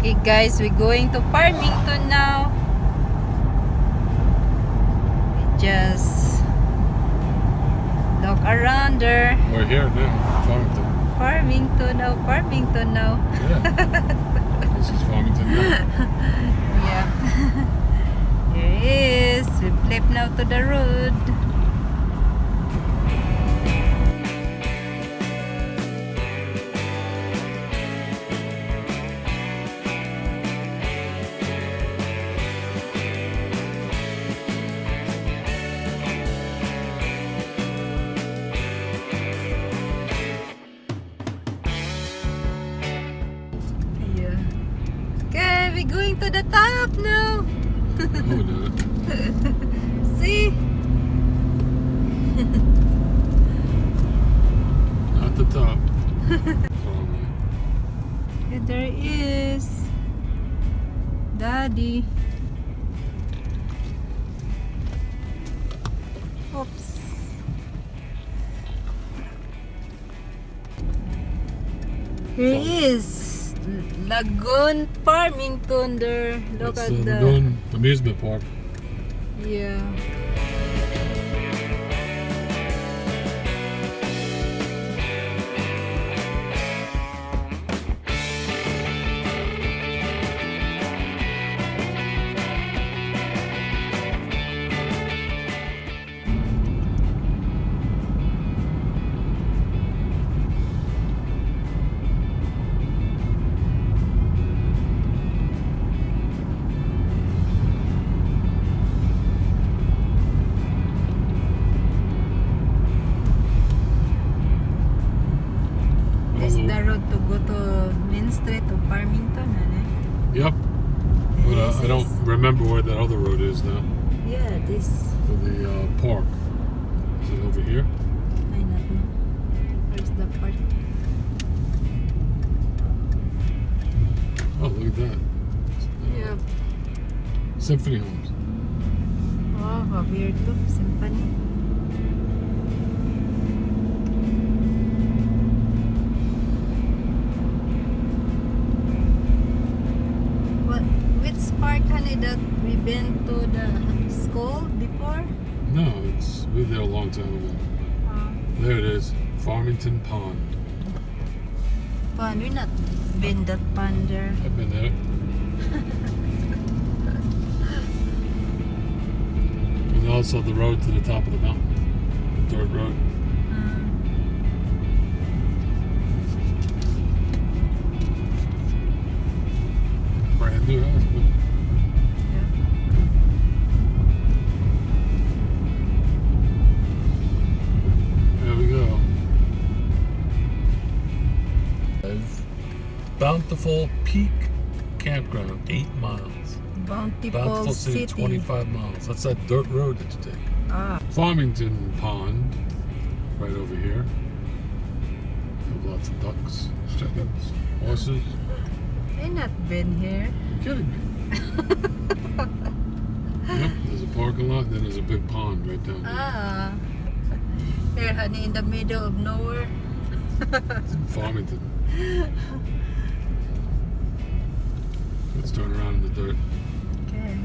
Okay guys, we're going to Farmington now. We just look around there. We're here now, Farmington. Farmington now. Yeah. This is Farmington now. Yeah. Here it is. We flip now to the road. Yeah. Okay, we're going to the top now. Oh, no. See? Not the top. Okay, there is Daddy. Oops. Here is Lagoon Farmington there. Look That's at the the Lagoon Amusement Park. yeah. This is the road to go to Main Street to Farmington, ano? Yep. But This I don't is- remember where that other road is now. Yeah, this For the park. Is it over here? I not know. Where's the park? Oh, look at that. Yeah. Symphony Homes. Oh, how weird to. Symphony. What? Which park, honey, that we been to the school before? No, we were there a long time ago. There it is. Farmington Pond. Pond, we not been that pond there. I've been there. And also the road to the top of the mountain. The dirt road. Brand new house. There we go. Bountiful Peak Campground, 8 miles. Bountiful City. 25 miles. That's that dirt road that you take. Ah, Farmington Pond, right over here. Have lots of ducks, chickens, horses. I not been here. You're kidding me. Yep, there's a parking lot, then there's a big pond right down there. Ah. Here, honey, in the middle of nowhere. It's in Farmington. Let's turn around in the dirt. Okay.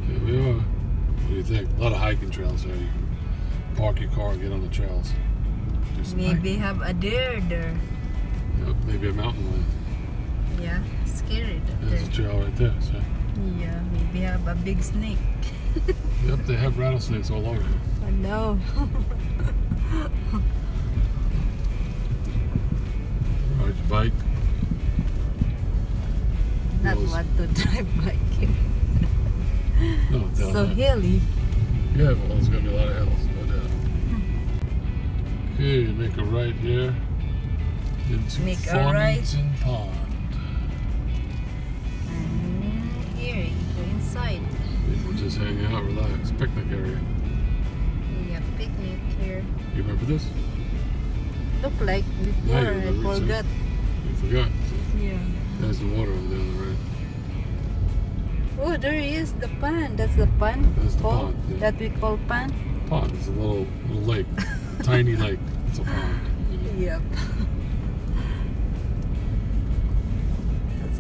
Here we are. What do you think? A lot of hiking trails there. You can park your car and get on the trails. Do some Maybe hiking. have a deer there. Yep, maybe a mountain lion. Yeah, scary. There's a trail right there. So. Yeah, maybe have a big snake. Yep, they have rattlesnakes all over. Oh no. Ride your bike. Not Those- want to drive bike here. No, down So that. hilly. Yeah, well, there's gonna be a lot of hills, no doubt. Okay, make a right here into Make a right. Farmington Pond. And here, go inside. We'll just hang out, relax. Picnic area. Yeah, picnic here. You remember this? Look like before, Yeah, you I remember, see? forgot. You forgot. See, Yeah. there's the water over there on the right. Oh, there is the pond. That's the pond. That's the Paul, pond, yeah. that we call pond. Pond. It's a little lake. Tiny lake. It's a pond. You know. Yep.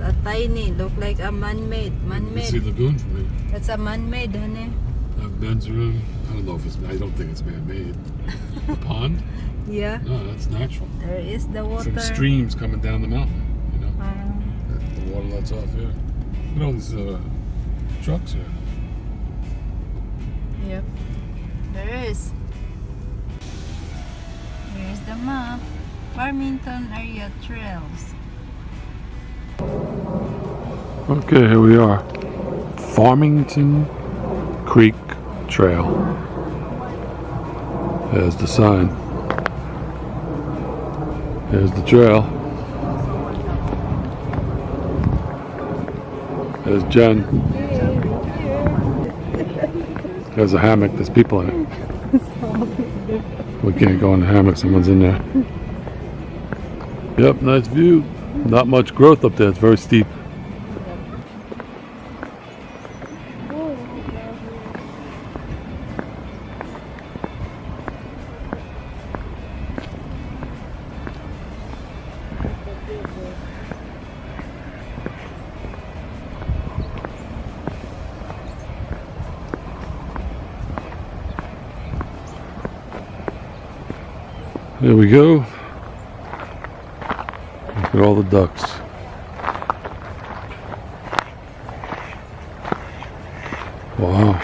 a tiny, look like a man-made. You can see Man-made. lagoon from here. That's a man-made, honey. Men's room. I don't know if it's. I don't think it's man-made. The pond? Yeah. No, that's natural. There is the water. Some streams coming down the mountain. You know, Um, the water lets off here. Look at all these trucks here. yep. There is. Here's the map. Farmington area trails. Okay, here we are. Farmington Creek Trail. There's the sign. There's the trail. There's Jen. There's a hammock. There's people in it. We can't go in the hammock. Someone's in there. Yep, nice view. Not much growth up there. It's very steep. There we go. Look at all the ducks. Wow.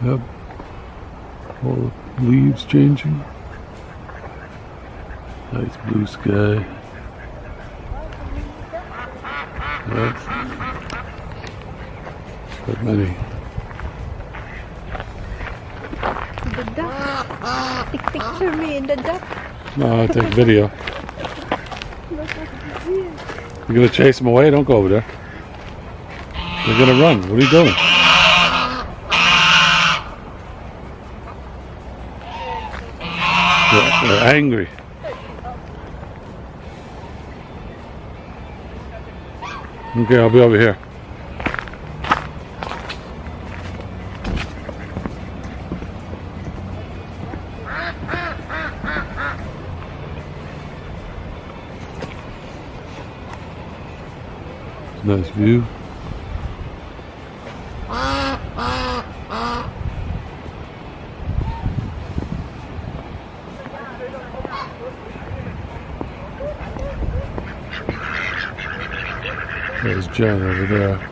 Yep. All the leaves changing. Nice blue sky. Yep. But many. The duck. Take picture me in the duck. No, I take video. You're gonna chase them away? Don't go over there. They're gonna run. What are you doing? They're angry. Okay, I'll be over here. Nice view. There's Jen over there.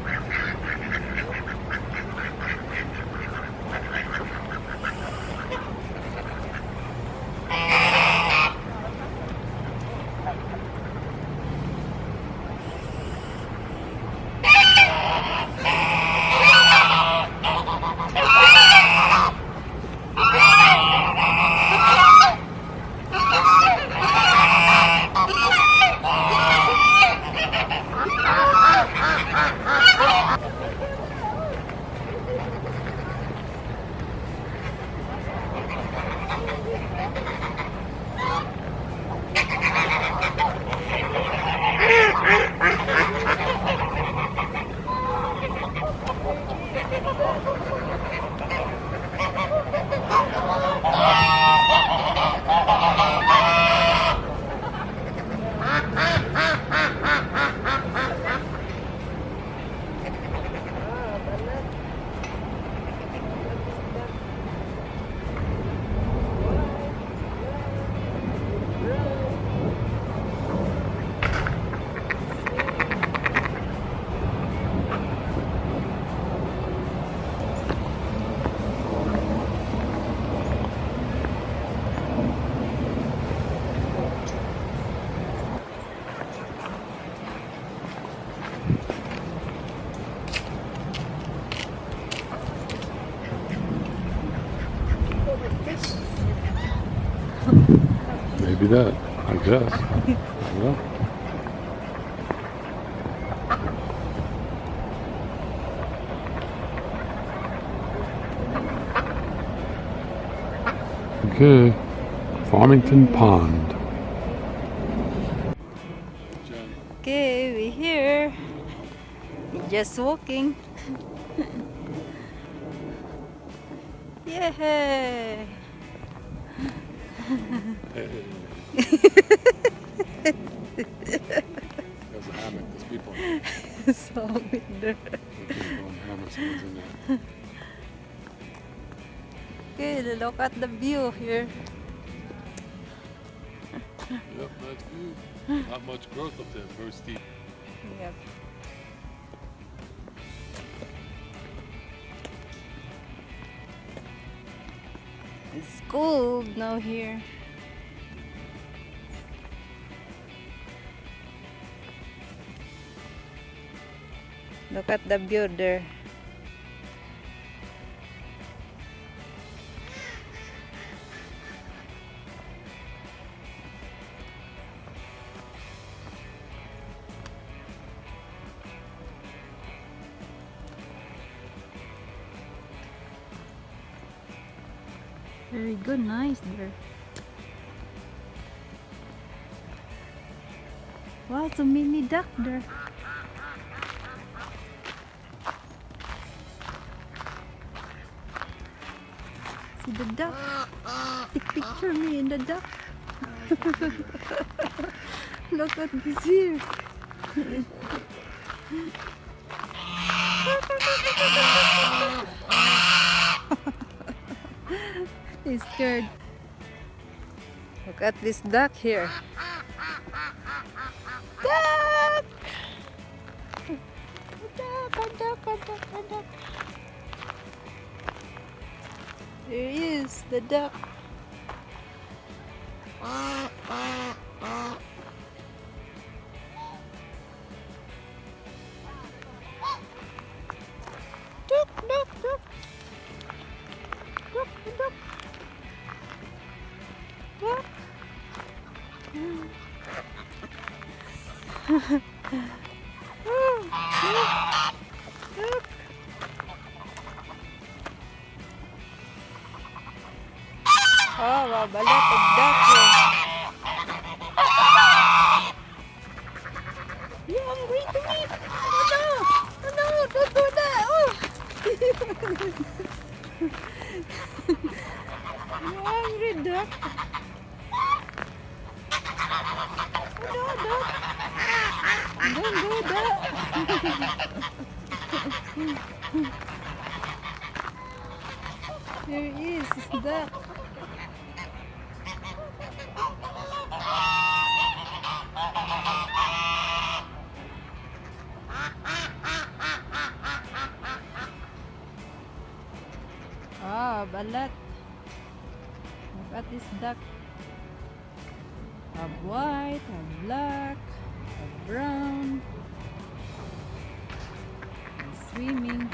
Maybe that, I guess. I don't know. Okay, Farmington Pond. Okay, we're here. We're just walking. Yay! Hey. There's a hammock. There's people. So winter. There's people in hammocks. Someone's in there. Okay, look at the view here. Yep, nice view. Not much growth up there. Very steep. Yep. It's cold now here. Look at the view there. Very good, nice there. Wow, so many duck there. See the duck? Take picture me in the duck. Look at this here. He's scared. Look at this duck here. Duck! A duck. There he is, the duck. Duck. Duck. Oh, wow, balat of duck here. You hungry to eat? Oh no! Oh no! Don't do that! Oh! You hungry, duck? Oh no, duck! Don't do that! Here he is, it's duck. Ah, balat. Look at this duck. A white, a black, a brown. And swimming.